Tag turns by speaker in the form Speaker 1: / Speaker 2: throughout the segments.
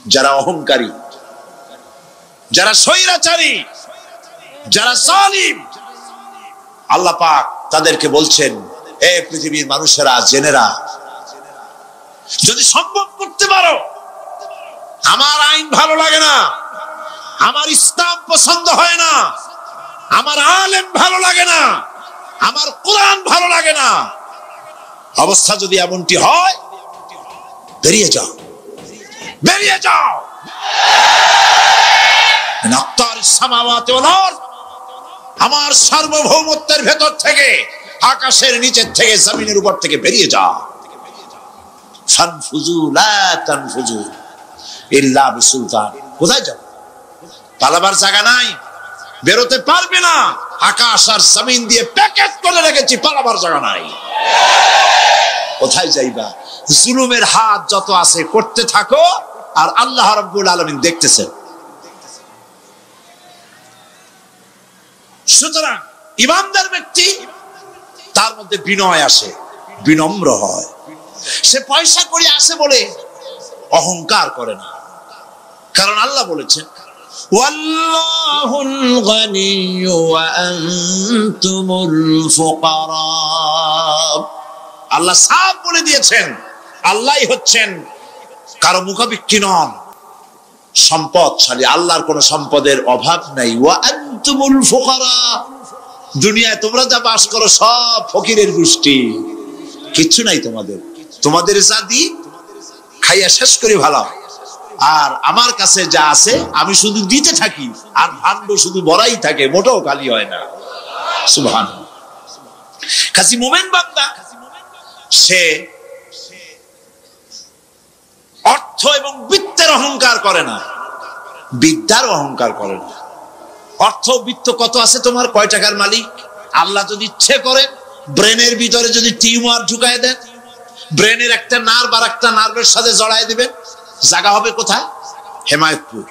Speaker 1: যারা অহংকারী, যারা স্বৈরাচারী, যারা জালিম, আল্লাহ পাক তাদেরকে বলছেন, এ পৃথিবীর মানুষেরা, জেনেরা, যদি সম্ভব করতে পারো, আমার আইন ভালো লাগে না, আমার ইসলাম পছন্দ হয় না, আমার আলেম ভালো লাগে না, আমার কোরআন ভালো লাগে না, অবস্থা যদি এমনটি হয়, বেরিয়ে যাও, বেরিয়ে যাও। আমার সার্বভৌমত্বের ভেতর থেকে, আকাশের নিচের থেকে, জমিনের উপর থেকে বেরিয়ে যাও। ফানফুজু লা তানফুজু ইল্লা বিসুলতান। কোথায় যাও? পালাবার জায়গা নাই, বেরোতে পারবে না। আকাশ আর জমিন দিয়ে প্যাকেট করে রেখেছি, পালাবার জায়গা নাই। কোথায় যাইবা? জুলুমের হাত যত আছে করতে থাকো, আর আল্লাহ রাব্বুল আলামিন দেখতেছেন। সুতরাং ইমানদার ব্যক্তি, তার মধ্যে বিনয় আসে, বিনম্র হয়। সে পয়সা করে আসে বলে অহংকার করে না, কারণ আল্লাহ বলেছেন, ওয়াল্লাহুল গানিয়্যু ওয়া আনতুমুল ফুকারা। আল্লাহ সাফ বলে দিয়েছেন, আল্লাহই হচ্ছেন, কারো মুখাপেক্ষী নন, সম্পদশালী। আল্লাহর কোন সম্পদের অভাব নাই। ওয়া আনতুমুল ফুকারা, দুনিয়ায় তোমরা যা বাস করো সব ফকিরের গোষ্ঠী, কিচ্ছু নাই তোমাদের। তোমাদের যা দিই খাইয়া শেষ করে ভালো, আর আমার কাছে যা আছে আমি শুধু দিতে থাকি, আর ভাণ্ড শুধু ভরাই থাকে, মোটেও খালি হয় না। সুবহানাল্লাহ। কাজী মুমিন বান্দা সে অর্থ এবং বিত্তের অহংকার করে না, বিদ্যার অহংকার করে না। অর্থ বিত্ত কত আছে তোমার, কয় টাকার মালিক? আল্লাহ যদি ইচ্ছে করে ব্রেনের ভিতরে যদি টিউমার ঢুকায় দেন, ব্রেনের একটা নার্ভ আর একটা নার্ভের সাথে জড়ায় দিবেন, জায়গা হবে কোথায়? হেমায়তপুর।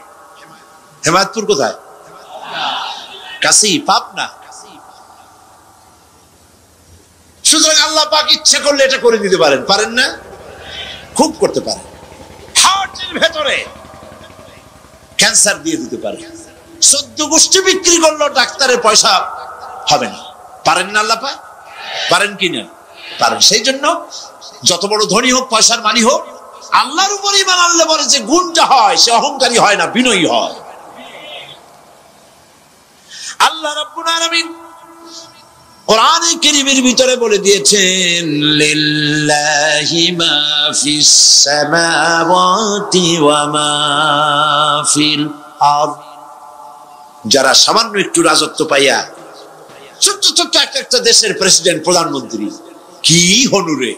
Speaker 1: হেমায়তপুর কোথায়? কাশি, পাবনা। সুতরাং আল্লাহ পাক ইচ্ছে করলে এটা করে দিতে পারেন, পারেন না? খুব করতে পারেন। হার্টের ভেতরে ক্যান্সার দিয়ে দিতে পারে, 14 গোষ্ঠী বিক্রি করলো, ডাক্তারের পয়সা হবে না। পারেন না আল্লাহ পাক? পারেন কি না? পারেন। সেই জন্য যত বড় ধনী হোক, পয়সার মালিক হোক, আল্লাহর উপর ঈমান আনলে বলে যে গুণটা হয়, সে অহংকারী হয় না, বিনয়ী হয়। আল্লাহ রাব্বুল আলামিন কোরআনে কারীমের ভিতরে বলে দিয়েছেন, লিল্লাহি মা ফিস সামাওয়াতি ওয়া মা ফিল আরদ। যারা সামান্য একটু রাজত্ব পাইয়া ছোট্ট ছোট্ট একটা দেশের প্রেসিডেন্ট, প্রধানমন্ত্রী, কি হনুরে,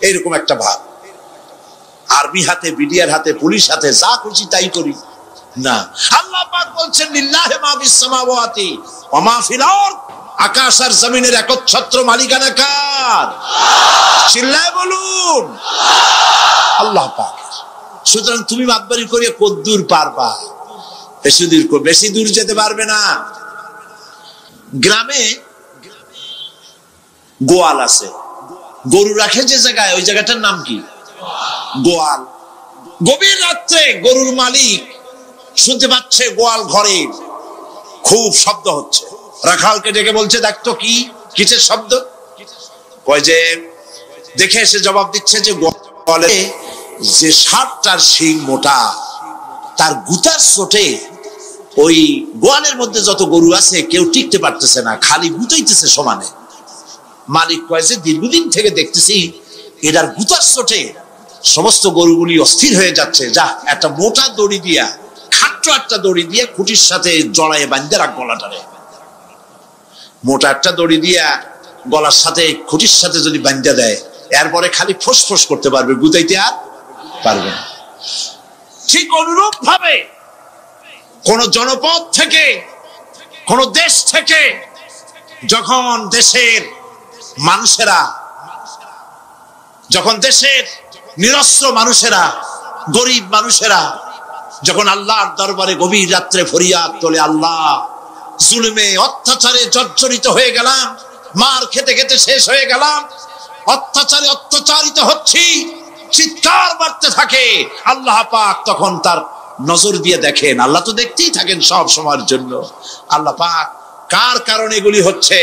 Speaker 1: এরকম একটা ভাব। আর্মি হাতে, বিডিআর হাতে, পুলিশ হাতে, যা খুশি তাই করি না। আল্লাহ পাক বলছেন, লিল্লাহি মা ফিস সামাওয়াতি ওয়া মা ফিল আরদ। আকাশ আর জমিনের একচ্ছত্র মালিকানা কার? চিল্লায় বলুন, আল্লাহ পাক। সুতরাং তুমি বাদবাড়ি করিয়া কদ্দূর পারবা? বেশি দূর যেতে পারবে না। গ্রামে গোয়াল আছে, গরু রাখে যে জায়গায়, ওই জায়গাটার নাম কি? গোয়াল। গভীর রাত্রে গরুর মালিক শুনতে পাচ্ছে গোয়াল ঘরে খুব শব্দ হচ্ছে। রাখালকে ডেকে বলছে, দেখতো কি কিসের শব্দ? কয় যে দেখে এসে জবাব দিচ্ছে যে গোয়ালে যে 60টার শিং মোটা, তার গুতার চোটে ওই গোয়ালের মধ্যে যত গরু আছে কেউ টিকতে পারতেছে না, খালি গুতাইতেছে সমানে। মালিক কয় যে দীর্ঘদিন থেকে দেখতেছি এটার গুতার চোটে সমস্ত গরুগুলি অস্থির হয়ে যাচ্ছে, যা একটা মোটা দড়ি দিয়া, খাট্ট একটা দড়ি দিয়ে খুঁটির সাথে জড়ায় বাঁধতে রাখ গলাটারে। মোটা একটা দড়ি দিয়া গলার সাথে খুঁটির সাথে যদি বাঁধতে দেয়, এরপরে খালি ফোঁস করতে পারবে, গুতাইতে আর পারবে না। ঠিক অনুরূপ ভাবে কোন জনপদ থেকে, কোন দেশ থেকে যখন দেশের মানুষেরা, যখন দেশের নিরস্ত্র মানুষেরা, গরিব মানুষেরা যখন আল্লাহর দরবারে গভীর রাত্রে ফরিয়াদ তোলে, আল্লাহ জুলুমে অত্যাচারে জর্জরিত হয়ে গেলাম, মার খেতে খেতে শেষ হয়ে গেলাম, অত্যাচারে অত্যাচারিত হচ্ছি, চিৎকার বাড়তে থাকে, আল্লাহ পাক তখন তার নজর দিয়ে দেখেন। আল্লাহ তো দেখতেই থাকেন সব সময়ের জন্য। আল্লাহ পাক কার কারণে এগুলি হচ্ছে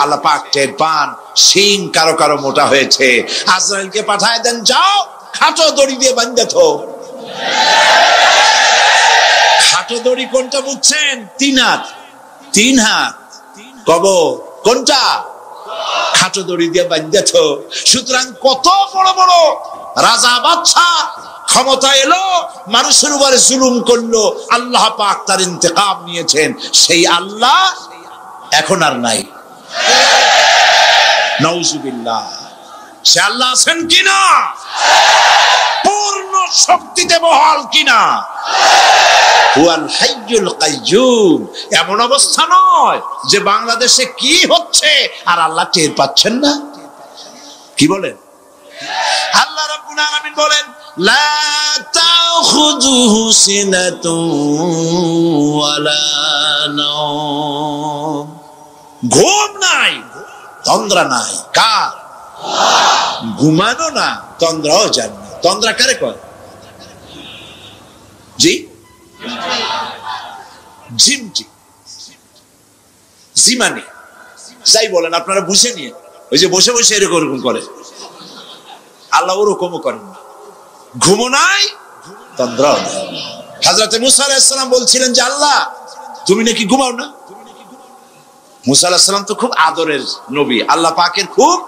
Speaker 1: আল্লাহ পাক টের পান। শিং কারো কারো মোটা হয়েছে, আজরাইলকে পাঠায় দেন, যাও খাটো দড়ি দিয়ে বাঁধে থো। খাটো দড়ি কোনটা বুঝছেন? 3 হাত, 3 হাত কবর কোনটা? খাটো দড়ি দিয়ে বাঁধে থো। সুতরাং কত বড় বড় রাজা বাদশা ক্ষমতা এলো, মানুষের উপরে জুলুম করলো, আল্লাহ পাক তার ইন্তেকাম নিয়েছেন। সেই আল্লাহ এখন আর নাই, নাউজুবিল্লাহ। সে আল্লাহ আছেন কিনা? পূর্ণ শক্তিতে বহাল কিনা? হুয়াল হাইয়ুল কাইয়্যুম। এমন অবস্থা নয় যে বাংলাদেশে কি হচ্ছে আর আল্লাহ টের পাচ্ছেন না। কি বলেন? আল্লাহ রাব্বুল আলামিন বলেন, লা তাখুযুহু সিনাতুন ওয়ালা নাওম। ঘুম নাই, তন্দ্রা নাই। কার? ঘুমানো না, তন্দ্রাও জান না। তন্দ্রা কারে কয়? জি, জিমটি, জিমানি যাই বলেন আপনারা বুঝে নিয়ে, ওই যে বসে বসে এরকম করে, আল্লাহ ওরকমও করেন না। ঘুমো নাই, তন্দ্রাও নাই। হযরত মুসা আলাইহিস সালাম বলছিলেন যে আল্লাহ তুমি নাকি ঘুমাও না। মুসা আলাইহিস সালাম তো খুব আদরের নবী, আল্লাহ পাকের খুব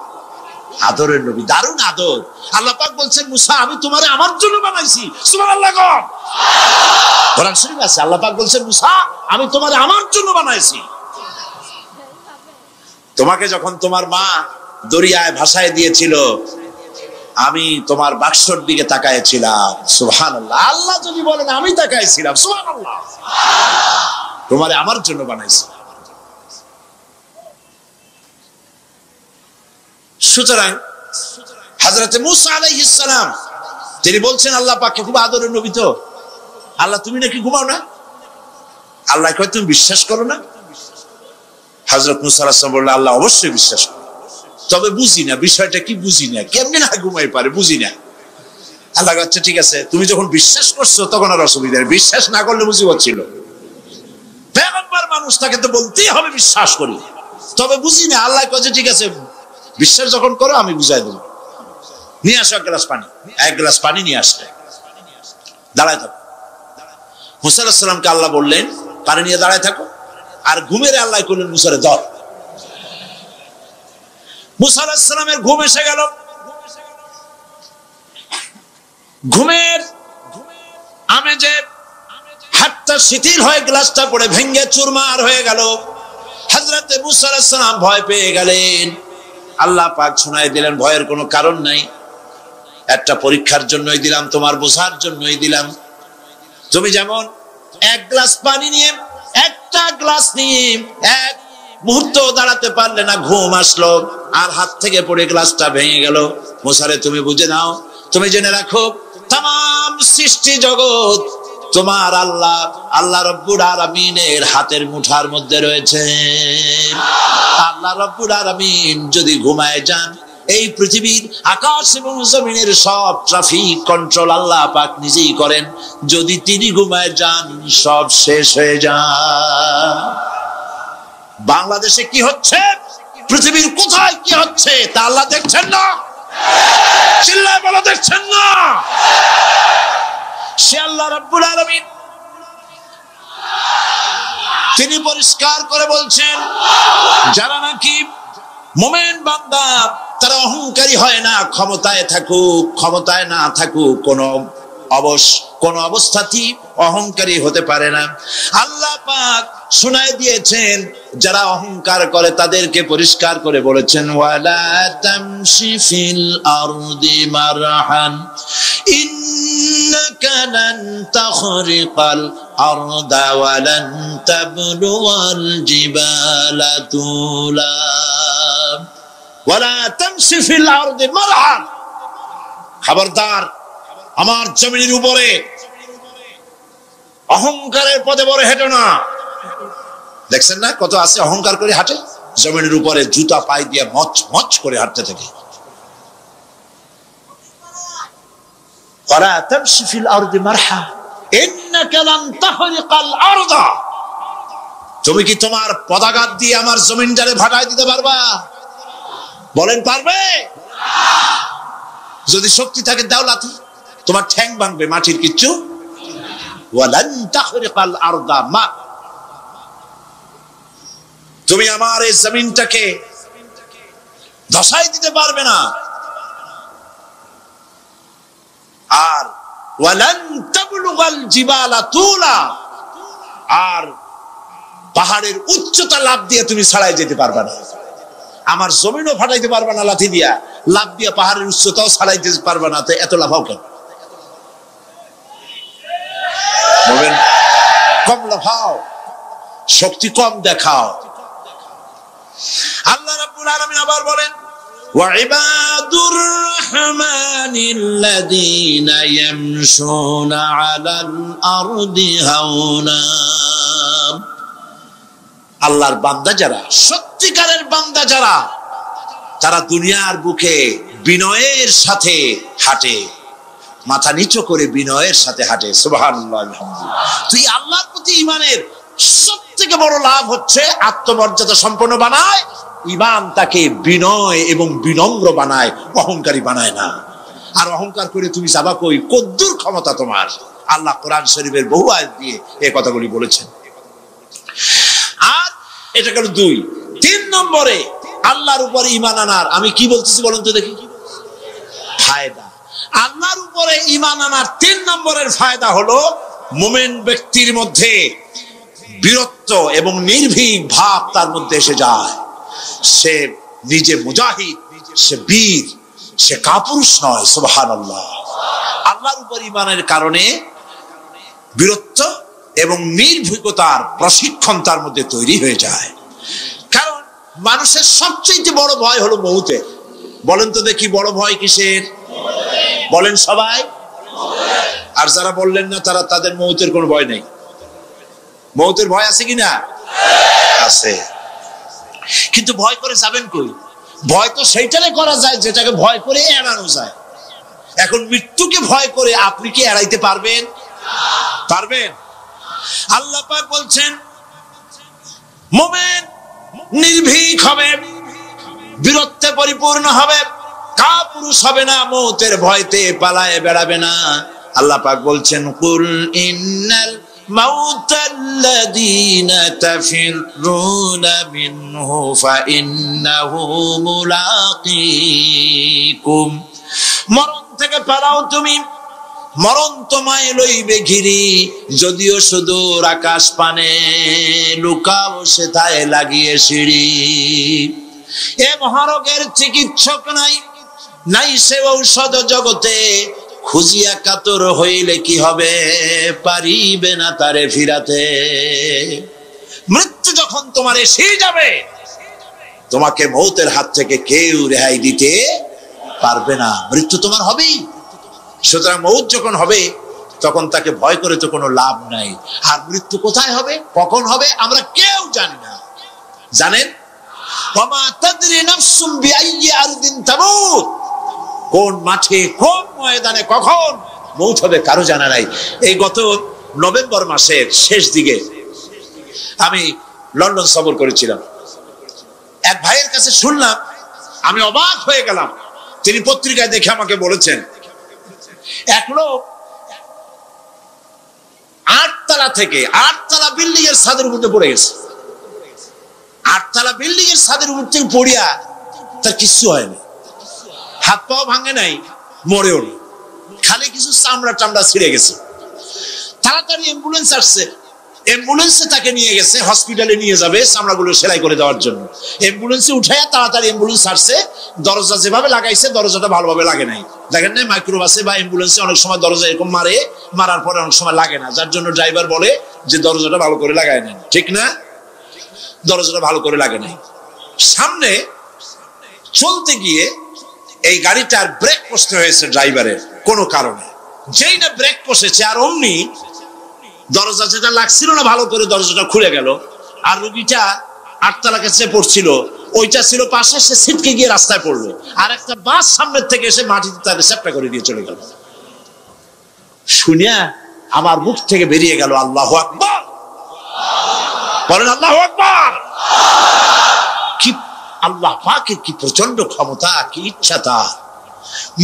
Speaker 1: আদরের নবী, দারুণ আদর। আল্লাহ পাক বলছেন, মুসা আমি তোমারে আমার জন্য বানাইছি। সুবহানাল্লাহ। কোরআন শরীফে আছে, আল্লাহ পাক বলছেন, মুসা আমি তোমারে আমার জন্য বানাইছি। তোমাকে যখন তোমার মা দরিয়ায় ভাসায় দিয়েছিল, আমি তোমার বাক্সর দিকে তাকাইছিলাম। সুবহানাল্লাহ। আল্লাহ যদি বলেন আমি তাকাইছিলাম, সুবহানাল্লাহ। তোমারে আমার জন্য বানাইছি। সুতরাং হযরত মুসা আলাইহিস সালাম তিনি বলছেন আল্লাহ পাককে খুব আদরের নবী, তো আল্লাহ তুমি নাকি ঘুমাও না। আল্লাহ কয় তুমি বিশ্বাস করো না। হযরত মুসা আলাইহিস সালাম বললেন আল্লাহ অবশ্যই বিশ্বাস করি, তবে বুঝি না বিষয়টা কি, বুঝি না কেমনে না ঘুমাই পারে, বুঝি না। আল্লাহ আচ্ছা ঠিক আছে, তুমি যখন বিশ্বাস করছো তখন আর অসুবিধা নেই, বিশ্বাস না করলে মুসিবত ছিল। পয়গম্বর মানুষ, তাকে তো বলতেই হবে বিশ্বাস করি, তবে বুঝি না। আল্লাহ কয় ঠিক আছে, বিশ্বাস যখন করো আমি বুঝাই দেবো। নিয়ে আসো এক গ্লাস পানি। এক গ্লাস পানি নিয়ে আসলে দাঁড়ায় থাকো। মুসা আলাইহিস সালামকে আল্লাহ বললেন পানি নিয়ে দাঁড়ায় থাকো, আর ঘুমের আল্লাহ করলেন মুসারে ধর। মুসা আলাইহিস সালামের ঘুম এসে গেল। ঘুমের আমেজে হাতটা শিথিল হয়ে গ্লাসটা পড়ে ভেঙে চুরমার হয়ে গেল। হযরত মুসা আলাইহিস সালাম ভয় পেয়ে গেলেন। আল্লাহ পাক শোনায় দিলেন ভয়ের কোনো কারণ নাই, একটা পরীক্ষার জন্যই দিলাম, তোমার বোঝার জন্যই দিলাম। তুমি যেমন এক গ্লাস পানি নিয়ে, একটা গ্লাস নিয়ে এক মুহূর্ত দাঁড়াতে পারলে না, ঘুম আসলো আর হাত থেকে পড়ে গ্লাসটা ভেঙে গেল। মুসারে তুমি বুঝে নাও, তুমি জেনে রাখো তাম সৃষ্টি জগৎ তোমার আল্লাহ আল্লাহ রব্বুল আলামিনের হাতের মুঠার মধ্যে রয়েছে। আল্লাহ রব্বুল আলামিন যদি ঘুমায় যান, এই পৃথিবীর আকাশ এবং জমিনের সব ট্রাফিক কন্ট্রোল আল্লাহ পাক নিজেই করেন। যদি তিনি ঘুমায় যান, সব শেষ হয়ে যায়। বাংলাদেশে কি হচ্ছে, পৃথিবীর কোথায় কি হচ্ছে তা আল্লাহ দেখছেন না? চিল্লায় বলো দেখছেন না? সে আল্লাহ রাব্বুল আলামিন তিনি পরিষ্কার করে বলছেন, যারা নাকি মুমিন বান্দা তারা অহংকারী হয় না, ক্ষমতায় থাকুক ক্ষমতায় না থাকুক, কোন অবস্থাতেই অহংকারী হতে পারে না। আল্লাহ পাক শোনায় দিয়েছেন, যারা অহংকার করে তাদেরকে পরিষ্কার করে বলেছেন, ওয়ালা তামশি ফিল আরদি মারহান ইন্নাকা লান তাখরিকাল আরদা ওয়া লান তাবলুগাল জিবালা তুলা ওয়ালা তামশি ফিল আরদি মারহান। খবরদার, আমার জমিনের উপরে অহংকারের পদে বড় হেঁটো না। দেখছেন না কত আছে অহংকার করে হাঁটে, জমিনের উপরে জুতা পায়ে দিয়ে মচ মচ করে হাঁটতে থাকে। ওয়ালা তামশি ফিল আরদি মারহা ইন্নাকা লান তাহরিকাল আরদা। তুমি কি তোমার পদাঘাত দিয়ে আমার জমিনটারে ভাটায় দিতে পারবা? বলেন পারবে? যদি শক্তি থাকে দাও লাথি, তোমার ঠ্যাং ভাঙবে, মাটির কিচ্ছু। ওয়ালান তাহরিকাল আরদা মা, তুমি আমার এই জমিনটাকে ধসাই দিতে পারবে না। আর ওয়ালান তাবলুগাল জিবালা তুলা, আর পাহাড়ের উচ্চতা লাফ দিয়ে তুমি ছাড়াই যেতে পারবে না। আমার জমিনও ফাটাইতে পারবে না লাথি দিয়া, লাফ দিয়া পাহাড়ের উচ্চতাও ছাড়াইতে পারবে না। তো এত লাফাও কেন? বলেন কম লাফাও, শক্তি কম দেখাও। আল্লাহ রাব্বুল আলামিন আবার বলেন ওয়াইবাদুর রাহমানিল্লাযীনা ইয়ামশুনা আলাল আরদি হাওনা। আল্লাহর বান্দা যারা, সত্যিকারের বান্দা যারা, তারা দুনিয়ার বুকে বিনয়ের সাথে হাঁটে, মাথা নিচু করে বিনয়ের সাথে হাঁটে। সুবহানাল্লাহ, আলহামদুলিল্লাহ। তুই আল্লাহর প্রতি ঈমানের সবথেকে বড় লাভ হচ্ছে আত্মমর্যাদা সম্পন্ন বানায়। ঈমান তাকে বিনয় এবং বিনম্র বানায়, অহংকারী বানায় না। আর অহংকার করে তুমি যাবা কই? কদ্দুর ক্ষমতা তোমার? আল্লাহ কোরআন শরীফের বহু আয়াত দিয়ে এই কথাগুলি বলেছেন। আর এটা গেল 2। 3 নম্বরে আল্লাহর উপরে ঈমান আনার, আমি কি বলতেছি বলেন তো দেখি, ফায়দা। আল্লাহর উপরে ঈমান আনার 3 নম্বরের ফায়দা হলো মুমিন ব্যক্তির মধ্যে বীরত্ব এবং নির্ভীক ভাব তার মধ্যে এসে যায়। সে নিজে মুজাহিদ, সে বীর, সে কাপুরুষ নয়। সুবহানাল্লাহ। আল্লাহর উপর ঈমানের কারণে বীরত্ব এবং নির্ভীকতার প্রশিক্ষণ তার মধ্যে তৈরি হয়ে যায়। কারণ মানুষের সবচেয়ে বড় ভয় হলো মৌতের। বলেন তো দেখি বড় ভয় কিসের? বলেন সবাই। আর যারা বললেন না তারা, তাদের মৌতের কোনো ভয় নেই। মৌতের ভয় আছে কিনা? আছে। কিন্তু ভয় করে যাবেন কই? ভয় তো সেইটারে করা যায় যেটাকে ভয় করে এড়ানো যায়। এখন মৃত্যুকে ভয় করে আপনি কি এড়াইতে পারবেন? পারবেন? আল্লাহ পাক বলছেন মুমিন নির্ভীক হবে, বীরত্বে পরিপূর্ণ হবে, কাপুরুষ হবে না, মৌতের ভয়তে পালায়ে বেড়াবে না। আল্লাহ পাক বলছেন কুল ইন্নাল মাউতাল্লাযীনা তাফিরুনা মিনহু ফাইন্নাহু মুলাকীকুম। মরণ থেকে পালাও তুমি, মরণ তোমায় লইবে ঘিরি, যদিও সুদূর আকাশ পানে, লুকাও সেথায় লাগিয়ে সিঁড়ি। এ মহারোগের চিকিৎসক নাই, নাই সে ঔষধ জগতে, খুঁজিয়া কাতর হইলে কি হবে, পারিবে না তারে ফিরাতে। মৃত্যু যখন তোমার এসে যাবে, তোমাকে মৌতের হাত থেকে কেউ রেহাই দিতে পারবে না। মৃত্যু তোমার হবেই। সুতরাং মৌত যখন হবে তখন তাকে ভয় করে তো কোনো লাভ নাই। আর মৃত্যু কোথায় হবে, কখন হবে, আমরা কেউ জানি না। জানেন? ওমা তাদরি নাফসুম বিআইয়ি আরদিন তামুত। কোন মাঠে, কোন ময়দানে কখন মৌত হবে কারো জানা নাই। এই গত নভেম্বর মাসের শেষ দিকে আমি লন্ডন সফর করেছিলাম। এক ভাইয়ের কাছে শুনলাম, আমি অবাক হয়ে গেলাম। তিনি পত্রিকায় দেখে আমাকে বলেছেন এক লোক 8 তলা থেকে 8 তলা বিল্ডিং এর ছাদের উপর পড়ে গেছে। 8 তলা বিল্ডিং এর ছাদের উপর থেকে পড়িয়া তার কিছু হয়নি, হাত পাও ভাঙে নাই, মরেও নি, খালি কিছু চামড়া টামড়া ছিঁড়ে গেছে। তাড়াতাড়ি অ্যাম্বুলেন্স আসছে, অ্যাম্বুলেন্সে তাকে নিয়ে গেছে, হসপিটালে নিয়ে যাবে চামড়াগুলো সেলাই করে দেওয়ার জন্য। অ্যাম্বুলেন্সে উঠাইয়া তাড়াতাড়ি অ্যাম্বুলেন্স আসছে। দরজা যেভাবে লাগাইছে দরজাটা ভালোভাবে লাগে নাই। দেখেন না মাইক্রোবাসে বা অ্যাম্বুলেন্সে অনেক সময় দরজা এরকম মারে, মারার পরে অনেক সময় লাগে না, যার জন্য ড্রাইভার বলে যে দরজাটা ভালো করে লাগায় নেন। ঠিক না? দরজাটা ভালো করে লাগে নাই। সামনে চলতে গিয়ে এই গাড়িটার ব্রেক কষতে হয়েছে ড্রাইভারের কোনো কারণে। যেই না ব্রেক কষেছে আর অমনি দরজা যেটা লাগছিল না ভালো করে, দরজাটা খুলে গেল। আর রুগীটা 8 তলা কাছে পড়ছিল, ওইটা ছিল পাশে, সে ছিটকে গিয়ে রাস্তায় পড়লো। আর একটা বাস সামনের থেকে এসে মাটিতে তাকে চ্যাপ্টা করে দিয়ে চলে গেল। শুনিয়া আমার মুখ থেকে বেরিয়ে গেল আল্লাহু আকবার। বলেন আল্লাহু আকবার। কি আল্লাহ পাকের কি প্রচন্ড ক্ষমতা, কি ইচ্ছা তার।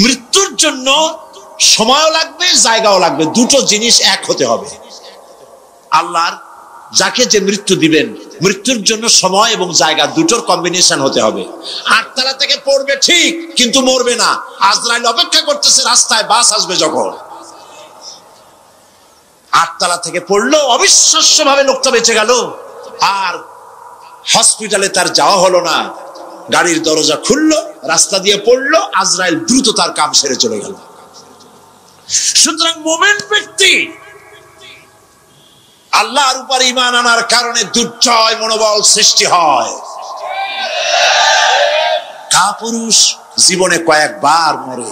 Speaker 1: মৃত্যুর জন্য সময়ও লাগবে, জায়গাও লাগবে, দুটো জিনিস এক হতে হবে। আল্লাহর যাকে যে মৃত্যু দিবেন, মৃত্যুর জন্য সময় এবং জায়গা দুটোর কম্বিনেশন হতে হবে। আটতলা থেকে পড়বে ঠিক, কিন্তু মরবে না। আজরাইল অপেক্ষা করতেছে রাস্তায়, বাস আসবে যখন। আটতলা থেকে পড়লো, অবিশ্বাস্য ভাবে লোকটা বেঁচে গেল, আর হসপিটালে তার যাওয়া হলো না। গাড়ির দরজা খুললো, রাস্তা দিয়ে পড়লো, আজরাইল দ্রুত তার কাম সেরে চলে গেল। সুতরাং মুমিন ব্যক্তি আল্লাহর উপর ঈমান আনার কারণে দুর্জয় মনোবল সৃষ্টি হয়। কাপুরুষ জীবনে কয়েকবার মরে।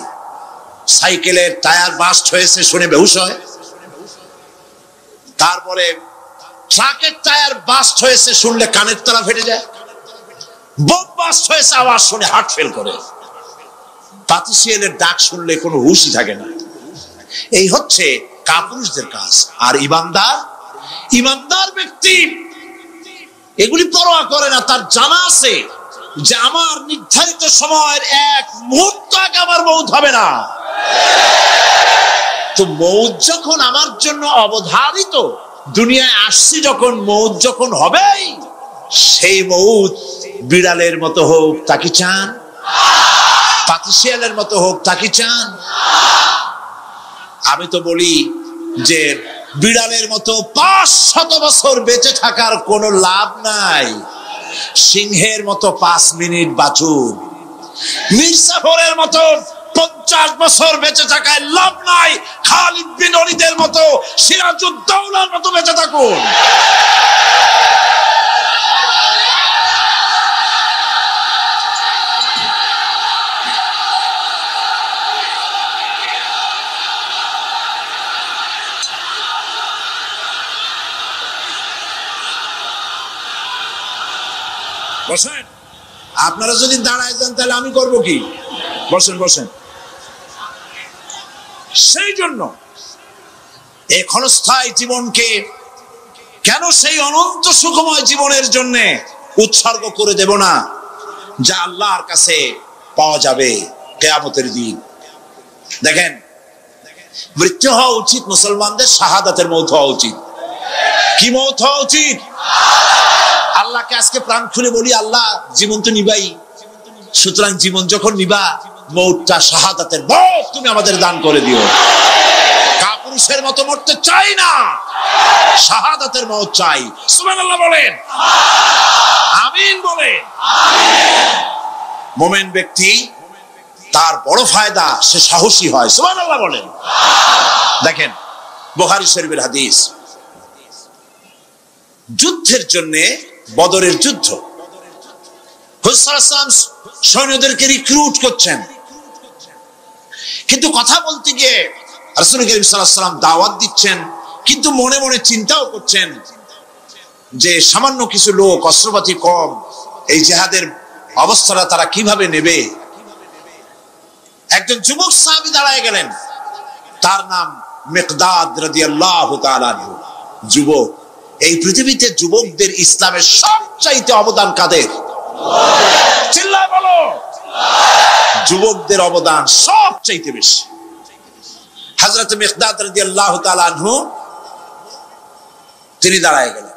Speaker 1: সাইকেলের টায়ার বাস্ট হয়েছে শুনে বেহুশ হয়, তারপরে ট্রাকের টায়ার বাস্ট হয়েছে শুনলে কানের তলা ফেটে যায়, বোম বাস্ট হয়েছে আওয়াজ শুনে হার্ট ফেল করে, পাতিশিয়ালের ডাক শুনলে কোনো হুশই থাকে না। এই হচ্ছে কাপুরুষদের কাজ। আর ইমানদার ব্যক্তি এগুলি পরোয়া করে না। তার জানা আছে যে আমার নির্ধারিত সময়ের এক মুহূর্ত আগে আমার মৌত হবে না। তো মৌত যখন আমার জন্য অবধারিত, দুনিয়ায় আসছি যখন, মৌত যখন হবেই, সেই মৌত বিড়ালের মতো হোক তাকে চান, পাতিশিয়ালের মতো হোক তাকে চান। আমি তো বলি যে বিড়ালের মতো 500 বছর বেঁচে থাকার কোনো লাভ নাই, সিংহের মতো 5 মিনিট বাঁচুন। মির্জাফরের মতো 50 বছর বেঁচে থাকায় লাভ নাই, খালিদ বিন ওলীদের মতো, সিরাজউদ্দৌলার মতো বেঁচে থাকুন। বসেন, আপনারা যদি দাঁড়ায় যান তাহলে আমি করব কি? বসেন বসেন। সেই জন্য এই ক্ষণস্থায়ী জীবনকে কেন সেই অনন্ত সুখময় জীবনের জন্য উৎসর্গ করে দেব না, যা আল্লাহর কাছে পাওয়া যাবে কিয়ামতের দিন। দেখেন, মৃত্যু হওয়া উচিত মুসলমানদের, শাহাদাতের মৌত হওয়া উচিত। কি মৌত হওয়া উচিত? আল্লাহকে আজকে প্রাণ খুলে বলি, আল্লাহ জীবন তো নিবাই, সুতরাং জীবন যখন নিবা, মৌতটা শাহাদাতের মৌত তুমি আমাদের দান করে দিও। কাপুরুষের মতো মরতে চাই না, শাহাদাতের মৌত চাই। সুবহানাল্লাহ বলেন, আমিন বলেন। মুমিন ব্যক্তি তার বড় ফায়দা, সে সাহসী হয়। সুবহানাল্লাহ বলেন। দেখেন, বুখারী শরীফের হাদিস, যুদ্ধের জন্য, বদরের যুদ্ধ, হুজুর সাল্লাল্লাহু আলাইহি ওয়াসাল্লাম সৈন্যদেরকে রিক্রুট করছেন, কিন্তু কথা বলতে গিয়ে রাসূল করিম সাল্লাল্লাহু আলাইহি ওয়াসাল্লাম দাওয়াত দিচ্ছেন, কিন্তু মনে মনে চিন্তাও করছেন যে সামান্য কিছু লোক, অস্ত্রপাতি কম, এই জিহাদের অবস্থাটা তারা কিভাবে নেবে। একজন যুবক সাহাবী দাঁড়ায় গেলেন, তার নাম মিকদাদ রাদিয়াল্লাহু তাআলা আনহু। যুবক, এই পৃথিবীতে যুবকদের ইসলামের সবচাইতে অবদান কাদের? চিল্লায় বলো। যুবকদের অবদান সবচাইতে বেশি। হযরত মিকদাদ রাদিয়াল্লাহু তাআলা আনহু তিনি দাঁড়ায় গেলেন,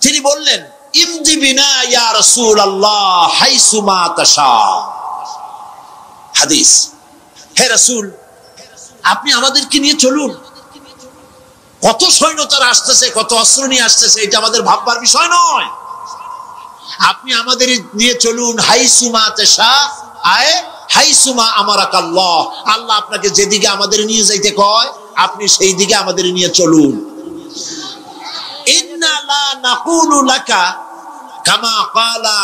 Speaker 1: তিনি বললেন, ইমদি বিনা ইয়া রাসূলুল্লাহ হাইসু মা তাশা। হাদিস, হে রাসূল, আপনি আমাদেরকে নিয়ে চলুন। কত সৈন্য তারা আসতেছে, কত অস্ত্র নিয়ে আসতেছে, এটা আমাদের ভাববার বিষয় নয়। আপনি আমাদের নিয়ে চলুন, হাইসুমা তাশা আয় হাইসুমা আমারাকাল্লাহ। আল্লাহ আপনাকে যেদিকে আমাদের নিয়ে যাইতে কয়, আপনি সেই দিকে আমাদের নিয়ে চলুন। ইন্না লা নাকুলু লাকা কামা ক্বালা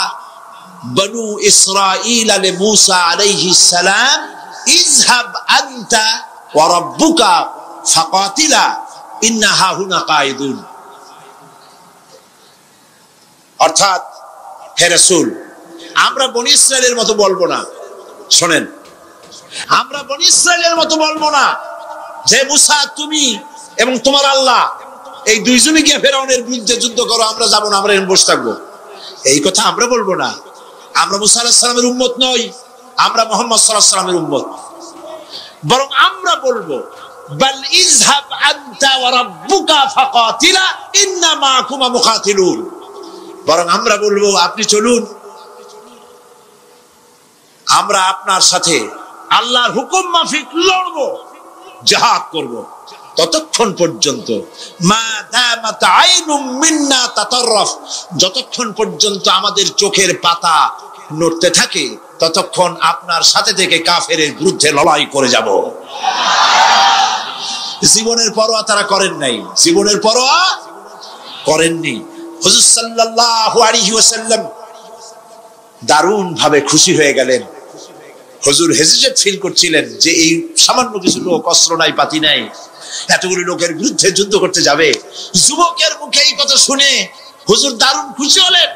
Speaker 1: বনু ইসরাঈল লি মূসা আলাইহিস সালাম, ইযহাব আনতা ওয়া রাব্বুকা ফাকাতিলা ইন্না হাহুনা কায়িদুন। অর্থাৎ, হে রাসূল, আমরা বনি ইসরাইলের মতো বলবো না। শোনেন, আমরা বনি ইসরাইলের মতো বলবো না যে মুসা তুমি এবং তোমার আল্লাহ এই দুইজনে গিয়ে ফেরাউনের বিরুদ্ধে যুদ্ধ করো, আমরা যাবো না, আমরা এখানে বসে থাকবো। এই কথা আমরা বলবো না। আমরা মুসা আলাইহিস সালামের উম্মত নই, আমরা মুহাম্মদ সাল্লাল্লাহু আলাইহি ওয়াসাল্লামের উম্মত। বরং আমরা বলবো বাল ইযহাব আনতা ওয়া রাব্বুকা ফাকাতিলা ইন্না মাআকুমা মুকাতিলুন। বরং আমরা বলবো আপনি চলুন, আমরা আপনার সাথে আল্লাহর হুকুম মাফিক লড়বো, জিহাদ করব। ততক্ষণ পর্যন্ত মা দামাত আইনুম মিন্না তাতাররাফ, যতক্ষণ পর্যন্ত আমাদের চোখের পাতা নড়তে থাকে ততক্ষণ আপনার সাথে থেকে কাফেরের বিরুদ্ধে লড়াই করে যাব। জীবনের পরোয়া তারা করেন নাই, জীবনের পরোয়া করেননি। হুজুর সাল্লাল্লাহু আলাইহি ওয়াসাল্লাম দারুণ ভাবে খুশি হয়ে গেলেন। হুজুর হেজিটেট ফিল করছিলেন যে এই সামান্য কিছু লোক, অস্ত্র নাই, পাতি নাই, এতগুলো লোকের বিরুদ্ধে যুদ্ধ করতে যাবে। যুবকের মুখে এই কথা শুনে হুজুর দারুণ খুশি হলেন।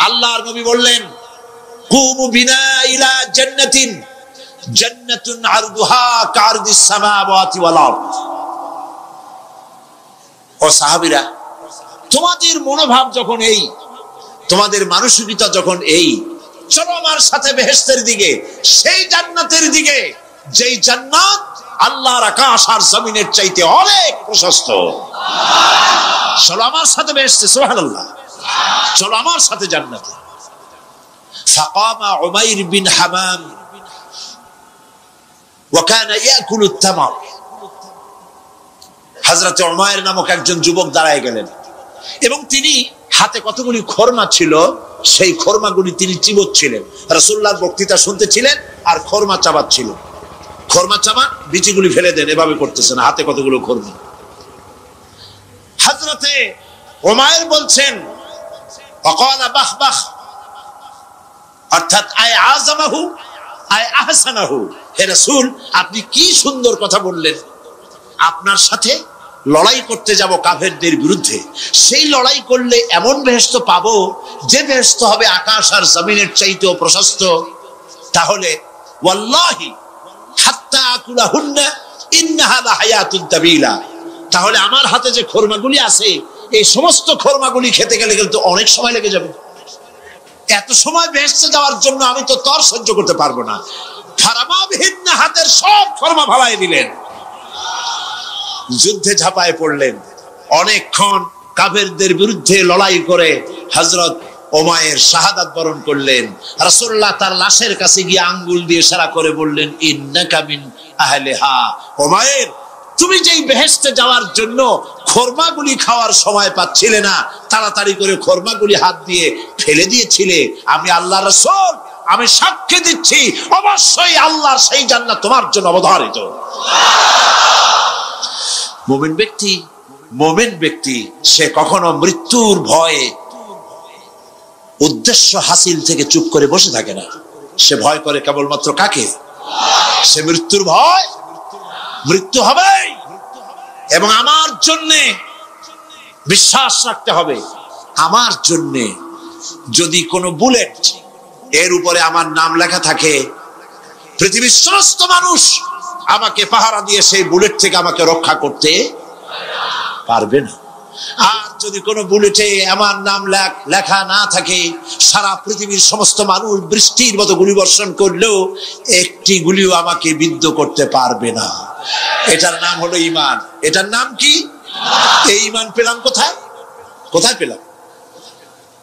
Speaker 1: আল্লাহর নবী বললেন কুমু বিনা ইলা জান্নাতিন জান্নাতুন আরদুহা কারদিস সামাওয়াতি ওয়াল আরদ। ও সাহাবীরা, তোমাদের মনোভাব যখন এই, তোমাদের মানসিকতা যখন এই, চলো আমার সাথে বেহেশতের দিকে, সেই জান্নাতের দিকে যেই জান্নাত আল্লাহর আকাশ আর জমিনের চাইতে অনেক প্রশস্ত। চলো আমার সাথে বেহেশতে, সুবহানাল্লাহ, চলো আমার সাথে জান্নাতে। ফাকামা উমাইর বিন হামাম ওয়া কানা ইয়াকুলু তামার। হযরত উমাইর নামক একজন যুবক দাঁড়ায় গেলেন এবং তিনি হাতে কতগুলি খরমা ছিল, সেই খরমাগুলি তিনি চিবোচ্ছিলেন। রাসূলুল্লাহর বক্তৃতা শুনতেছিলেন আর খরমা চাবাচ্ছিলেন। খরমা চাবান, বিচিগুলি ফেলে দেন, এভাবে করতেছেন, হাতে কতগুলো খরমা। হযরতে উমাইর বলছেন ওয়াকালা বাহ বাহ, অর্থাৎ আয় আযমাহু আয় আহসানাহু, হে রাসূল আপনি কি সুন্দর কথা বললেন। আপনার সাথে লড়াই করতে যাব কাফেরদের বিরুদ্ধে, সেই লড়াই করলে এমন বেহেশত পাবো যে বেহেশত হবে আকাশ আর জমিনের চাইতেও প্রশস্ত। তাহলে ওয়াল্লাহি হাত্তা আকুলাহুন্না ইন্নাহা লাহায়াতুন তাবিলা, তাহলে আমার হাতে যে খরমাগুলি আছে এই সমস্ত খরমাগুলি খেতে গেলে কিন্তু অনেক সময় লেগে যাবে। এত সময় বেহেশতে যাওয়ার জন্য আমি তো তর সহ্য করতে পারবো না। ফারামাবিহিন্ন, হাতের সব খরমা ভালাই দিলেন, যুদ্ধে ঝাঁপায় পড়লেন। অনেকক্ষণ কাফেরদের বিরুদ্ধে লড়াই করে হযরত উমাইর শাহাদাত বরণ করলেন। রাসূলুল্লাহ তার লাশের কাছে গিয়ে আঙ্গুল দিয়ে ইশারা করে বললেন ইন্নাকা মিন আহলিহা। উমাইর, তুমি যেই বেহেশতে যাওয়ার জন্য খরমাগুলি খাওয়ার সময় পাচ্ছিলে না, তাড়াতাড়ি করে খরমাগুলি হাত দিয়ে ফেলে দিয়েছিলে, আমি আল্লাহর রাসূল, আমি সাক্ষ্য দিচ্ছি অবশ্যই আল্লাহর সেই জান্নাত তোমার জন্য অবধারিত। মুমিন ব্যক্তি সে কখনো মৃত্যুর ভয়ে উদ্দেশ্য হাসিল থেকে চুপ করে বসে থাকে না। সে ভয় করে কেবলমাত্র কাকে? সে মৃত্যুর ভয়, মৃত্যু হবে এবং আমার জন্য বিশ্বাস রাখতে হবে। আমার জন্য যদি কোনো বুলেট এর উপরে আমার নাম লেখা থাকে, পৃথিবীর সমস্ত মানুষ আমাকে পাহারা দিয়ে সেই বুলেট থেকে আমাকে রক্ষা করতে পারবে না। আর যদি কোনো বুলেটে আমার নাম লেখা না থাকে, সারা পৃথিবীর সমস্ত মানুষ বৃষ্টির মতো গুলি বর্ষণ করলেও একটি গুলিও আমাকে বিদ্ধ করতে পারবে না। এটার নাম হলো ঈমান। এটার নাম কি? এই ঈমান পেলাম কোথায়? কোথায় পেলাম?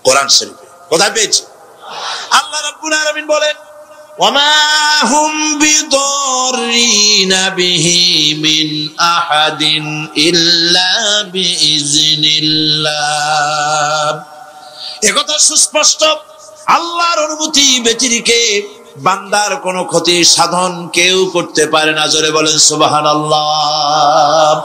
Speaker 1: কোরআন শরীফে। কোথায় পেয়েছি? আল্লাহ রাব্বুল আলামিন বলেন ওয়ামা হুম বিদরিনা বিহি মিন আহাদিন ইল্লা বিইজনিল্লাহ। একথা সুস্পষ্ট, আল্লাহর অনুমতি ব্যতিরেকে বান্দার কোনো ক্ষতি সাধন কেউ করতে পারে না। জোরে বলেন সুবহানাল্লাহ।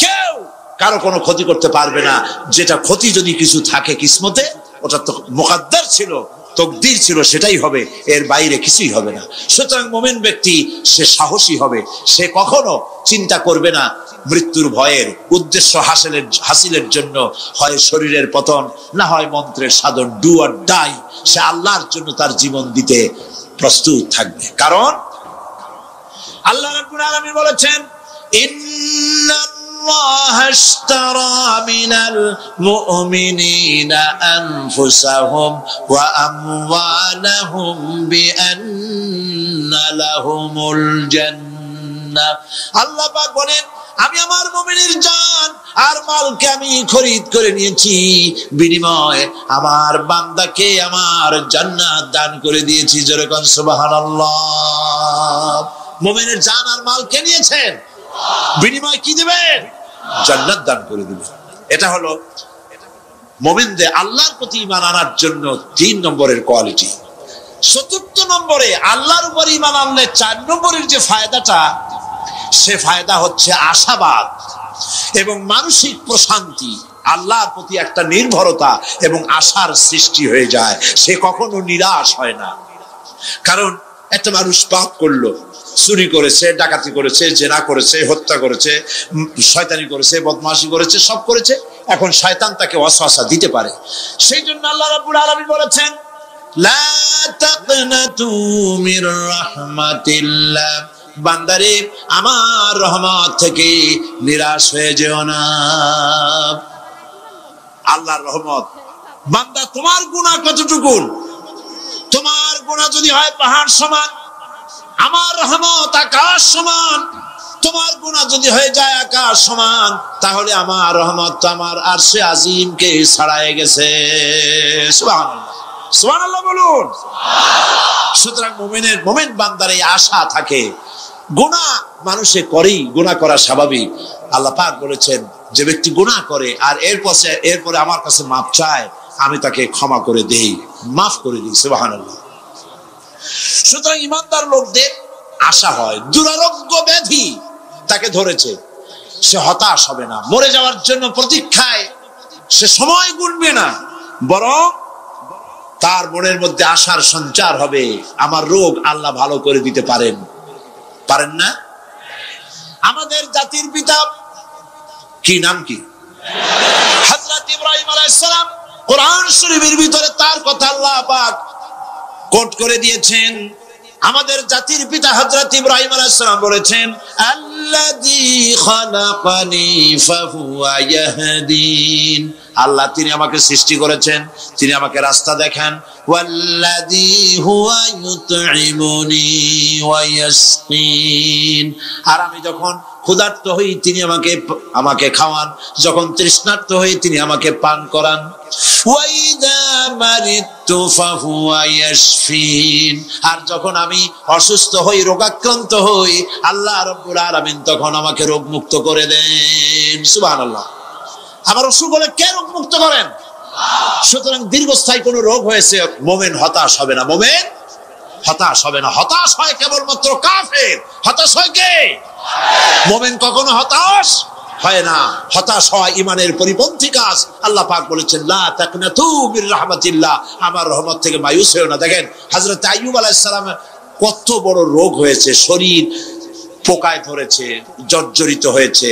Speaker 1: কেউ কারো কোনো ক্ষতি করতে পারবে না। যেটা ক্ষতি যদি কিছু থাকে কিসমতে, ওটা তো মুকদ্দার ছিল, তকদির ছিল, সেটাই হবে, এর বাইরে কিছুই হবে না। সুতরাং মুমিন ব্যক্তি সে সাহসী হবে, সে কখনো চিন্তা করবে না মৃত্যুর ভয়ের। উদ্দেশ্য হাসিলের জন্য হয় শরীরের পতন, না হয় মন্ত্রের সাধন, ডু অর ডাই, সে আল্লাহর জন্য তার জীবন দিতে প্রস্তুত থাকবে। কারণ আল্লাহ রাব্বুল আলামিন বলেছেন ইন্নাল্লাহা আশতারা মিনাল মুমিনিনা আনফুসাহুম ওয়া আমওয়ালাহুম বিআন্না লাহুমুল জান্নাহ। আল্লাহ পাক বলেন, আমি আমার মুমিনের জান আর মালকে আমি খরিদ করে নিয়েছি, বিনিময়ে আমার বান্দাকে আমার জান্নাত দান করে দিয়েছি। জোরে কোন সুবহানাল্লাহ। মুমিনের জান আর মালকে নিয়েছেন, বিনিময়ে কি দিবেন? জান্নাত দান করে দিবেন। এটা হলো মুমিনদের আল্লাহর প্রতি ঈমান আনার জন্য 3 নম্বরের কোয়ালিটি। 4th নম্বরে আল্লাহর উপর ঈমান আনলে 4 নম্বরের যে ফায়দাটা, সে ফায়দা হচ্ছে আশাবাদ এবং মানসিক প্রশান্তি। আল্লাহর প্রতি একটা নির্ভরতা এবং আশার সৃষ্টি হয়ে যায়, সে কখনো নিরাশ হয় না। কারণ একটা মানুষ পাপ করলো, চুরি করেছে, ডাকাতি করেছে, জেনা করেছে, হত্যা করেছে, শয়তানি করেছে, বদমাশি করেছে, সব করেছে। এখন শয়তান তাকে ওয়াসওয়াসা দিতে পারে। সেই জন্য আল্লাহ রাব্বুল আলামিন বলেছেন, লা তাকনাতু মির রাহমাতিল্লাহ, বান্দারে আমার রহমত থেকে নিরাশ হয়ে যেও না। আল্লাহর রহমত, বান্দা তোমার গুনাহ কতটুকু? তোমার গুনাহ যদি হয় পাহাড় সমান, আমার রহমত আকাশ সমান। তোমার গুনাহ যদি হয়ে যায় আকাশ সমান, তাহলে আমার রহমত তো আমার আরশে আজিমকে ছাড়াই গেছে। সুবহানাল্লাহ, সুবহানাল্লাহ বলুন। সুতরাং মুমিন বান্দার এই আশা থাকে। গুনাহ মানুষে করেই, গুনাহ করা স্বাভাবিক। আল্লাহ পাক বলেছেন, যে ব্যক্তি গুনাহ করে আর এরপরে আমার কাছে মাপ চায়, আমি তাকে ক্ষমা করে দেই, মাফ করে দিই। সুবহানাল্লাহ। সুতরাং ইমানদার লোকদের আশা হয়, দুরারোগ্য ব্যাধি তাকে ধরেছে, সে হতাশ হবে না, মরে যাওয়ার জন্য প্রতীক্ষায় সে সময় গুনবে না, বরং তার মনের মধ্যে আশার সঞ্চার হবে, আমার রোগ আল্লাহ ভালো করে দিতে পারেন না? আমাদের জাতির পিতা কি নাম কি? হযরত ইব্রাহিম আলাইহিস সালাম। কোরআন শরীফের ভিতরে তার কথা আল্লাহ পাক কোট করে দিয়েছেন। আমাদের জাতির পিতা হযরত ইব্রাহিম আলাইহিস সালাম বলেছেন, আল্লাযী খালাকানি ফাহুয়া ইয়াহদিন। আল্লাহ তিনি আমাকে সৃষ্টি করেছেন, তিনি আমাকে রাস্তা দেখান। ওয়াল্লাযী হুয়া ইউতঈমুনি ওয়া ইয়াসকিন। আর আমি যখন ক্ষুধার্ত হই তিনি আমাকে খাওয়ান, যখন তৃষ্ণার্ত হই তিনি আমাকে পান করান। ওয়া ইযা মারিতু ফাহুয়া ইয়াশফিন। আর যখন আমি অসুস্থ হই, রোগাক্রান্ত হই, আল্লাহ রাব্বুল আলামিন তখন আমাকে রোগ মুক্ত করে দেন। সুবহানাল্লাহ। আমার অসুখ হলে কে রোগ মুক্ত করেন? সুতরাং দীর্ঘস্থায়ী কোন রোগ হয়েছে, মুমিন হতাশ হবে না, মুমিন হতাশ হবে না। হতাশ হয় কেবলমাত্র কাফের। হতাশ হয় কে? মুমিন কখনো হতাশ হয় না। হতাশ হওয়া ইমানের পরিপন্থী কাজ। আল্লাহ পাক বলেছেন, লা তাকনাতু মির রাহমাতিল্লাহ, আমার রহমত থেকে মায়ুস হয়ো না। দেখেন হযরত আইয়ুব আলাইহিস সালামের কত বড় রোগ হয়েছে, শরীর পোকায় ধরেছে, জর্জরিত হয়েছে,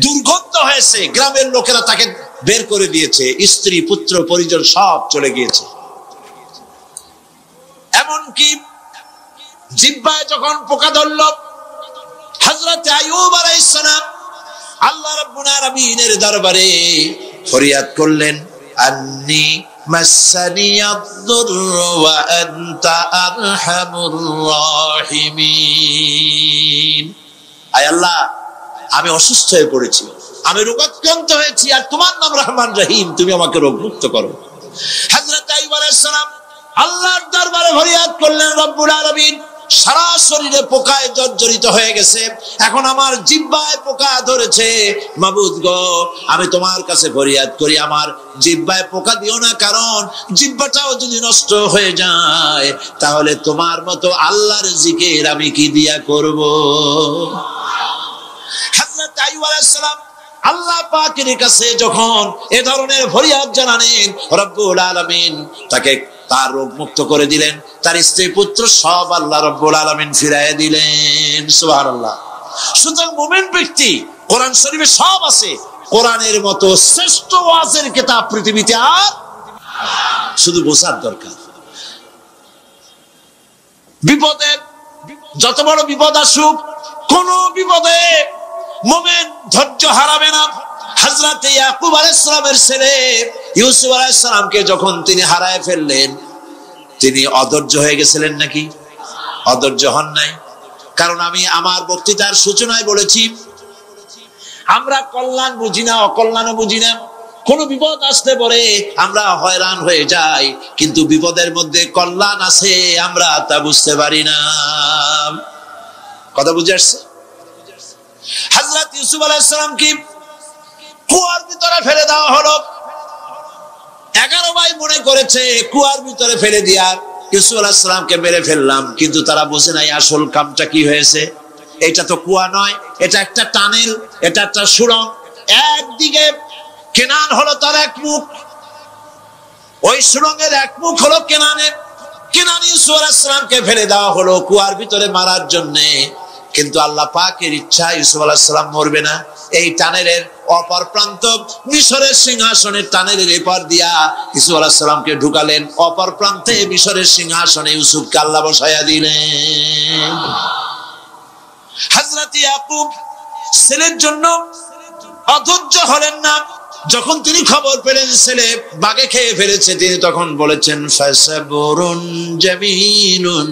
Speaker 1: দুর্গন্ধ হয়েছে, গ্রামের লোকেরা তাকে বের করে দিয়েছে, স্ত্রী পুত্র পরিজন সব চলে গিয়েছে। এমনকি জিহ্বায় যখন পোকা ধরল, হযরত আইয়ুব আলাইহিস সালাম আল্লাহ রাব্বুল আলামিনের দরবারে ফরিয়াদ করলেন, আন্নী মাসানিয়াদ-দুররু ওয়া আনতা আরহামুর রাহিমিন। আয় আল্লাহ, আমি অসুস্থ হয়ে পড়েছি, আমি রোগাক্রান্ত হয়েছি, আর তোমার নাম রহমান রহিম, তুমি আমাকে রোগ মুক্ত করো। হযরত আইয়ুব আলাইহিস সালাম আল্লাহর দরবারে ফরিয়াদ করলেন, রব্বুল আলামিন সারা শরীরে পোকায় জর্জরিত হয়ে গেছে, এখন আমার জিহ্বায় পোকা ধরেছে, মাবুদ গো আমি তোমার কাছে ফরিয়াদ করি, আমার জিহ্বায় পোকা দিও না, কারণ জিহ্বাটাও যদি নষ্ট হয়ে যায় তাহলে তোমার মতো আল্লাহর জিকির আমি কি দিয়া করব। হযরত আইয়ুব আলাইহিস সালাম আল্লাহ পাকের কাছে যখন এ ধরনের ফরিয়াদ জানালেন, রব্বুল আলামিন তাকে তার রোগ মুক্ত করে দিলেন, তার স্ত্রী পুত্র সব আল্লাহ রব্বুল আলামিন ফিরাইয়া দিলেন। সুবহানাল্লাহ। সুতরাং মুমিন ব্যক্তি, কোরআন শরীফে সব আছে, কোরআনের মতো শ্রেষ্ঠ ওয়াজের কিতাব পৃথিবীতে আর শুধু বোঝার দরকার। বিপদে যত বড় বিপদ আসুক, কোন বিপদে মুমিন ধৈর্য হারাবে না। হযরত ইয়াকুব আলাইহিস সালামের ছেলে ইউসুফ আলাইহিস সালামকে যখন তিনি হারায় ফেললেন, তিনি অধৈর্য হয়ে গেছিলেন নাকি? অধৈর্য হন নাই। কারণ আমি আমার বক্তৃতার সূচনায় বলেছি, আমরা কল্যাণ বুঝি না, অকল্যাণও বুঝি না। কোন বিপদ আসতে পরে আমরা হয়রান হয়ে যাই, কিন্তু বিপদের মধ্যে কল্যাণ আছে আমরা তা বুঝতে পারি না। কথা বুঝে আসছে? হযরত ইউসুফ আলাইহিস সালামকে কুয়ার ভিতরে ফেলে দেওয়া হলো। 11 ভাই মনে করেছে কুয়ার ভিতরে ফেলে দিয়া ইউসুফ আলাইহিস সালামকে মেরে ফেললাম, কিন্তু তারা বোঝে নাই আসল কামটা কি হয়েছে। এটা তো কুয়া নয়, এটা একটা টানেল, এটা একটা সুড়ঙ্গ। একদিকে কেনান হলো তার এক মুখ, ওই সুড়ঙ্গের এক মুখ হলো কেনানের। কেনান ইউসুফ আলাইহিস সালামকে ফেলে দেওয়া হলো কুয়ার ভিতরে মারার জন্য, কিন্তু আল্লাহ পাকের ইচ্ছা ইউসুফ আলাইহিস সালাম মরবে না। এই টানেলের অপর প্রান্ত মিশরের সিংহাসনের টানেলের এপার দিয়া ইউসুফ আলাইহিস সালামকে ঢুকালেন, অপর প্রান্তে মিশরের সিংহাসনে ইউসুফকে আল্লাহ বসায়া দিলেন। হযরত ইয়াকুব ছেলের জন্য অধৈর্য হলেন না। যখন তিনি খবর পেলেন ছেলে বাগে খেয়ে ফেলেছে, তিনি তখন বলেছেন ফাসাবরুন জামিলুন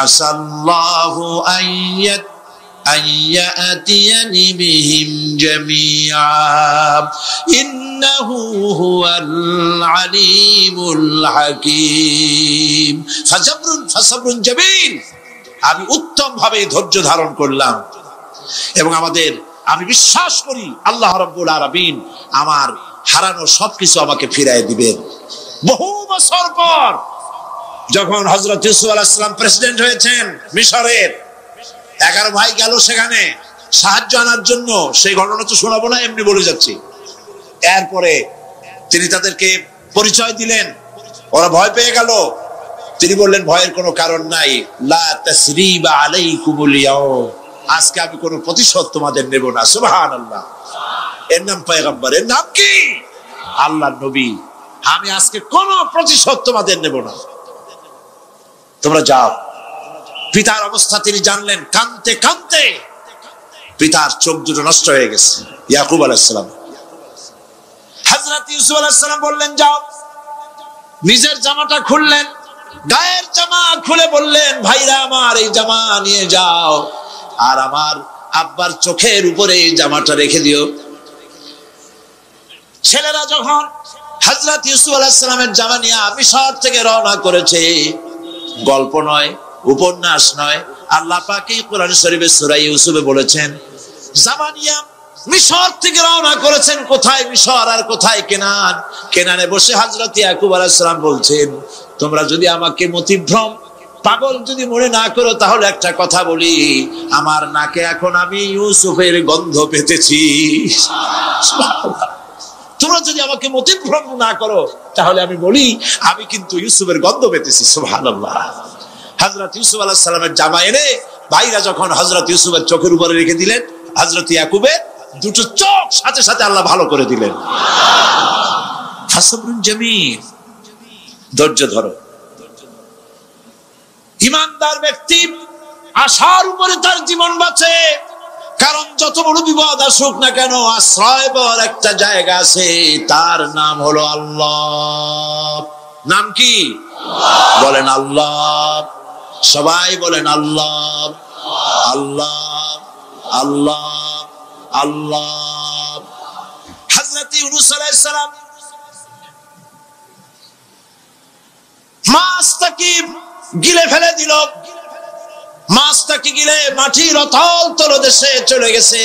Speaker 1: আসাল্লাহু আইয়াতিয়ানি বিহিম জামিআ ইন্নাহু হুয়াল আলিমুল হাকীম। ফাসাবরুন জামিল, আমি উত্তম ভাবে ধৈর্য ধারণ করলাম এবং আমি বিশ্বাস করি আল্লাহ রাব্বুল আলামিন আমার হারানো সবকিছু আমাকে ফিরিয়ে দিবেন। বহু বছর পর যখন হযরত ইউসুফ আলাইহিস সালাম প্রেসিডেন্ট হয়েছেন মিশরের, 11 ভাই গেল সেখানে সাহায্য আনার জন্য। সেই ঘটনা তো শোনাবো না, এমনি বলে যাচ্ছি। এরপরে তিনি তাদেরকে পরিচয় দিলেন, ওরা ভয় পেয়ে গেল। তিনি বললেন ভয়ের কোনো কারণ নাই, লা তাসরিবা আলাইকুমুল ইয়াউম, আজকে আমি কোনো প্রতিশোধ তোমাদের নেব না। সুবহানাল্লাহ। এর নাম পয়গম্বর, এর নাম কি? আল্লাহর নবী। আমি আজকে কোনো প্রতিশোধ তোমাদের নেব না, তোমরা যাও। পিতার অবস্থা তিনি জানলেন, কাঁদতে কাঁদতে পিতার চোখ দুটো নষ্ট হয়ে গেছে। ইয়াকুব আলাইহিস সালাম, হযরত ইউসুফ আলাইহিস সালাম বললেন যাও। নিজের জামাটা খুললেন, গায়ের জামা খুলে বললেন ভাইরা আমার এই জামা নিয়ে যাও, আর আমার আব্বার চোখের উপরে এই জামাটা রেখে দিও। ছেলেরা যখন হযরত ইউসুফ আলাইহিস সালামের জামা নিয়ে মিশর থেকে রওনা করেছে, গল্প নয়, উপন্যাস নয়, আল্লাহ পাক এই কোরআন শরীফে সূরা ইউসুফে বলেছেন জামা নিয়ে মিশর থেকে রওনা করেছেন। কোথায় মিশর আর কোথায় কেনান? কেনানে বসে হযরত ইয়াকুব আলাইহিস সালাম বলছেন তোমরা যদি আমাকে মতিভ্রম পাগল যদি মনে না করো, তাহলে একটা কথা বলি, আমার নাকে এখন আমি ইউসুফের গন্ধ পেতেছি। তোমরা যদি আমাকে মতিভ্রম না করো, তাহলে আমি বলি আমি কিন্তু ইউসুফের গন্ধ পেতেছি। সুবহানাল্লাহ। হযরত ইউসুফ আলাইহিস সালামের জামা এনে ভাইরা যখন হযরত ইউসুফের চোখের উপরে রেখে দিলেন, হযরত ইয়াকুবের দুটো চোখ সাথে সাথে আল্লাহ ভালো করে দিলেন। ফাসাবরুন জামিল, ধৈর্য ধরো। ইমানদার ব্যক্তি আশার উপরে তার জীবন বাঁচে, কারণ যত বড় বিপদ আসুক না কেন আশ্রয় পাওয়ার একটা জায়গা আছে, তার নাম হলো আল্লাহ। নাম কি? বলেন আল্লাহ। সবাই বলেন আল্লাহ আল্লাহ আল্লাহ আল্লাহ। হযরত ইউনূস আলাইহিস সালাম মাছটাকে গিলে ফেলে দিল, মাছটাকে গিলে মাটির অতল তলদেশে চলে গেছে।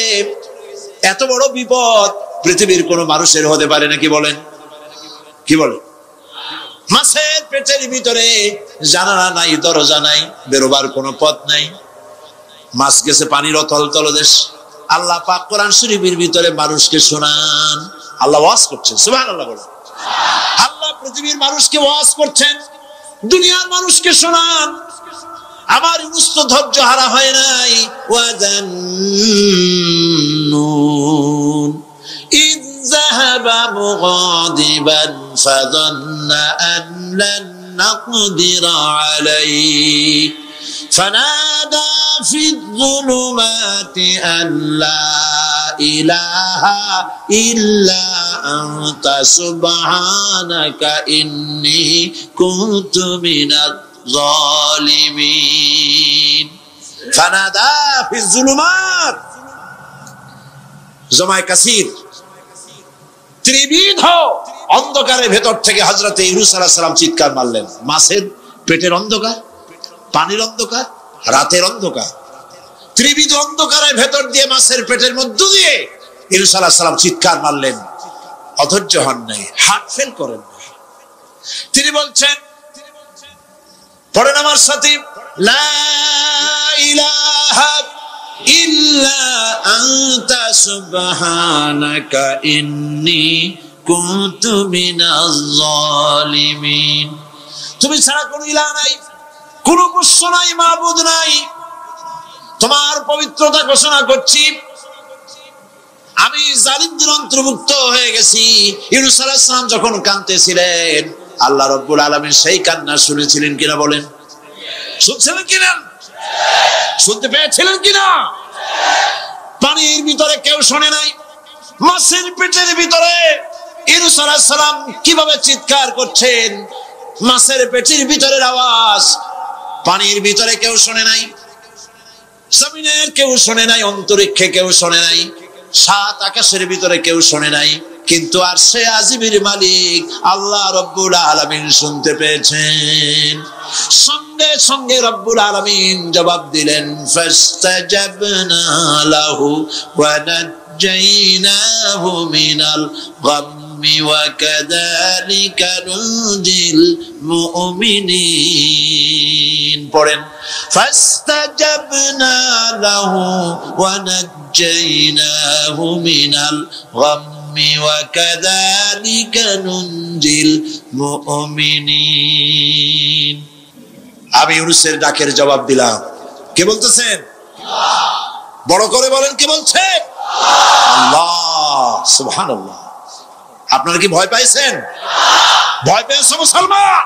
Speaker 1: এত বড় বিপদ পৃথিবীর কোন মানুষের হতে পারে নাকি? বলেন, কি বলে? মাছের পেটের ভিতরে জানালা নাই, দরজা নাই, বেরোবার কোনো পথ নাই। মাছ গেছে পানির অতল তলদেশ। আল্লাহ পাক কোরআন শরীফের ভিতরে মানুষকে শোনান, আল্লাহ ওয়াজ করছেন। সুবহানাল্লাহ বলেন। আল্লাহ পৃথিবীর মানুষকে ওয়াজ করছেন, দুনিয়ার মানুষকে শোনান। আমার ইউনূস তো ধৈর্য হারা হয় নাই। ওয়াজান্নুন ইয যাহাবা মুগাদিবান ফাযান্না আন লান নাকদিরা আলাইহি ফানাদা ফিয-যুলুমাতি আন লা ইলাহা ইল্লা আনতা সুবহানাকা ইন্নী কুনতু মিনাজ জালিমিন। ফানাদা ফিজ যুলুমাত, জামায়ে কাসির, ত্রিবিধ অন্ধকারের ভেতর থেকে হযরত ইউনূস আলাইহিস সালাম চিৎকার মারলেন। মাছের পেটের অন্ধকার, পানির অন্ধকার, রাতের অন্ধকার, ত্রিবিধ অন্ধকারের ভেতর দিয়ে মাছের পেটের মধ্য দিয়ে ইউনূস আলাইহিস সালাম চিৎকার মারলেন। অধৈর্য হন নাই, হার্ট ফেল করেন না। তিনি বলছেন, পড়েন আমার সাথে, লা ইলাহা ইল্লা আনতা সুবহানাকা ইন্নী কুনতু মিনাজ জালিমিন। তুমি ছাড়া কোনো ইলাহ নাই, কোনো উপাস্য নাই, মাবুদ নাই। তোমার পবিত্রতা ঘোষণা করছি, আমি জালিমদের অন্তর্ভুক্ত হয়ে গেছি। ইউনূস আলাইহিস সালাম যখন কাঁদতেছিলেন, আল্লাহ রাব্বুল আলামিন সেই কান্না শুনেছিলেন কিনা বলেন? শুনছিলেন কিনা? শুনতে পেয়েছিলেন কিনা? পানির ভিতরে কেউ শোনে নাই, মাছের পেটের ভিতরে ইউনূস আলাইহিস সালাম কিভাবে চিৎকার করছেন, মাছের পেটের ভিতরের আওয়াজ পানির ভিতরে কেউ শোনে নাই, জমিনের কেউ শোনে নাই, অন্তরিক্ষে কেউ শোনে নাই, সাত আকাশের ভিতরে কেউ শোনে নাই, কিন্তু আরশে আজিমের মালিক আল্লাহ রব্বুল আলামিন শুনতে পেয়েছেন। সঙ্গে সঙ্গে রব্বুল আলামিন জবাব দিলেন, ফাস্তাজাবনা লাহু ওয়া নাজ্জাইনাহু মিনাল গাম্মি ওয়া কাযালিকা নুনজিল মুমিনিন। পড়েন, ফাস্তাজাবনা লাহু ওয়া নাজ্জাইনাহু মিনাল গাম্মি ওয়া কাযালিকা নুনজিল মুমিনিন। আমি ইউনূসের ডাকের জবাব দিলাম। কে বলতেছেন? বড় করে বলেন, কে বলছে? আল্লাহ। সুবহানাল্লাহ। আপনারা কি ভয় পাইছেন? ভয় পেয়েছে মুসলমান?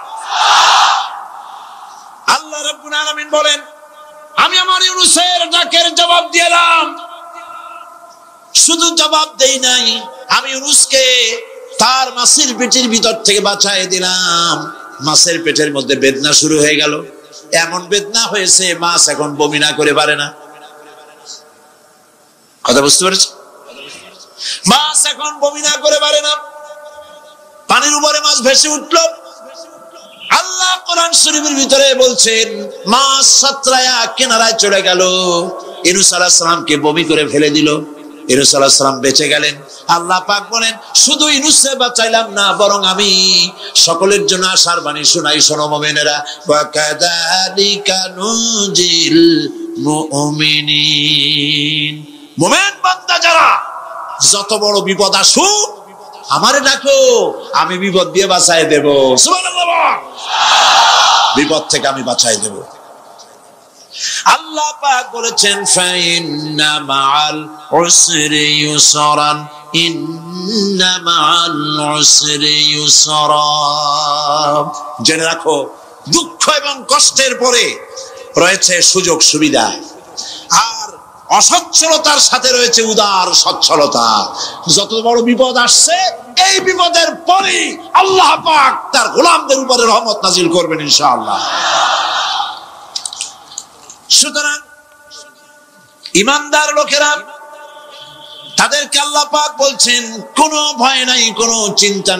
Speaker 1: আল্লাহ রাব্বুল আলামিন বলেন, আমি আমার ইউনূসের ডাকের জবাব দিলাম। শুধু জবাব দেই নাই, আমি ইউনূসকে তার মাছের পেটের ভিতর থেকে বাঁচায় দিলাম। মাছের পেটের মধ্যে বেদনা শুরু হয়ে গেল, এমন বেদনা হয়েছে মাছ এখন বমি না করে পারে না। কথা বুঝতে পেরেছ? মাছ এখন বমি না করে পারে না। পানির উপরে মাছ ভেসে উঠল। আল্লাহ কোরআন শরীফের ভিতরে বলছেন, মাছ সাতরায়া কিনারায় চলে গেল, ইউনূস আলাইহিস সালামকে বমি করে ফেলে দিল। ইউনূস আলাইহিস সালাম বেঁচে গেলেন। আল্লাহ পাক বলেন, শুধু ইউনূসকে বাঁচাইলাম না, বরং আমি সকলের জন্য আশার বাণী শোনাই, শোনো মুমিনেরা, ওয়া কাযালিকা নুনজিল মুমিনিন। মুমিন বান্দা যারা, যত বড় বিপদ আসুক আমারে ডাকো, আমি বিপদ দিয়ে বাঁচাই দেব। সুবহানাল্লাহ। বিপদ থেকে আমি বাঁচাই দেব। আল্লাহ পাক বলেছেন, ফাইন্না মাআল উসরি ইউসরান, ইন্না মাআল উসরি ইউসরা। জেনে রাখো, দুঃখ এবং কষ্টের পরে রয়েছে সুযোগ সুবিধা, আর অসচ্ছলতার সাথে রয়েছে উদার সচ্ছলতা। যত বড় বিপদ আসছে, এই বিপদের পরে আল্লাহ পাক তার গোলামদের উপরে রহমত নাজিল করবেন ইনশাআল্লাহ। সুতরাং ইমানদার লোকেরা, তাদেরকে আল্লাহ পাক বলছেন, কোনো ভয় নাই, কোনো চিন্তা